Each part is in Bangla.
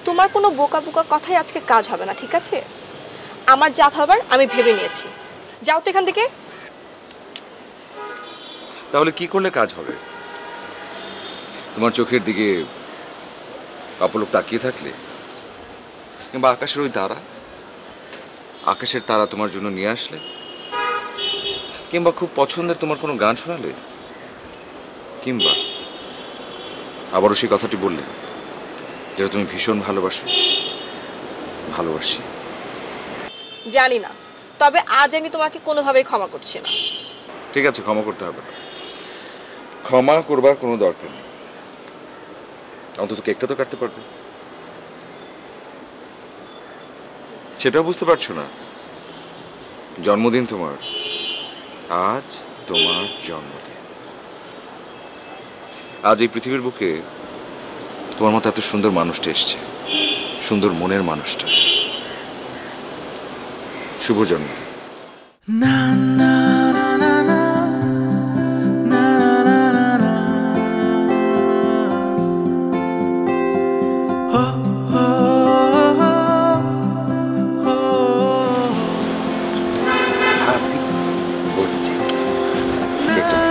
তোমার কোনো বোকা বোকা কথাই আজকে কাজ হবে না, ঠিক আছে? আমার যা ভাবার আমি ভেবে নিয়েছি। যাও তো এখান থেকে। তাহলে কি করলে কাজ হবে? তোমার চোখের দিকে অপলক তাকিয়ে থাকলে, কিংবা আকাশের ওই তারা, আকাশের তারা তোমার জন্য নিয়ে আসলে, কিংবা খুব পছন্দের তোমার কোনো গান শোনালে, কিংবা আবারও সেই কথাটি বললে যেটা তুমি ভীষণ ভালোবাসো। ভালোবাসি জানি না, তবে আজ আমি তোমাকে কোনোভাবেই ক্ষমা করছি না। ঠিক আছে, ক্ষমা করতে হবে না। ক্ষমা করবার কোনো দরকার নেই। অন্তত কেকটা তো কাটতে পারবে। সেটাও বুঝতে পারছো না? জন্মদিন তোমার, আজ তোমার জন্মদিন। আজ এই পৃথিবীর বুকে তোমার মতো এত সুন্দর মানুষটা এসছে, সুন্দর মনের মানুষটা। শুভ জন্মদিন। না না না না না না না না না হো হো হো হ্যাপি বার্থডে। কেকটা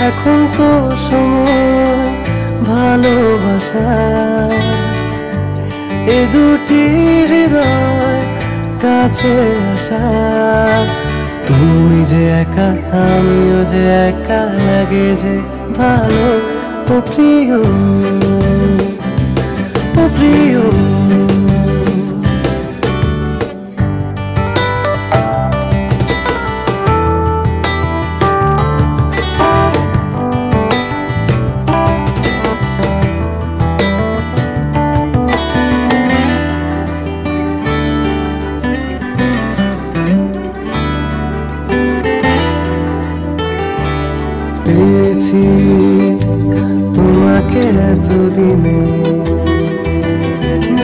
এখন তো সময় ভালোবাসা, এ দুটি হৃদয় কাছে আসা। তুমি যে একা, আমিও যে একা, লাগে যে ভালো। ও প্রিয়, ও প্রিয়, পেয়েছি তোমাকে এতদিনে,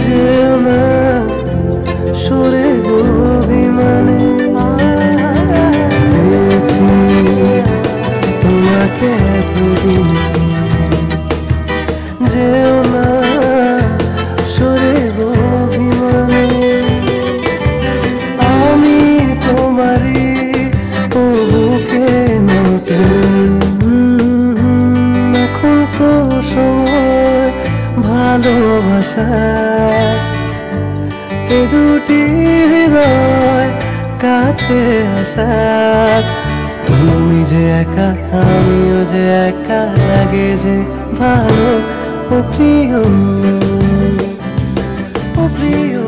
যেও না সরে অভিমানে। পেয়েছি তোমাকে এতদিনে, যেও না সরে অভিমানে। আমি তোমারই বুকে নটে, সময় ভালোবাসা, এ দুটি হৃদয় কাছে আসা। তুমি যে একা, আমিও যে একা, লাগে যে ভালো। ও প্রিয়, ও প্রিয়।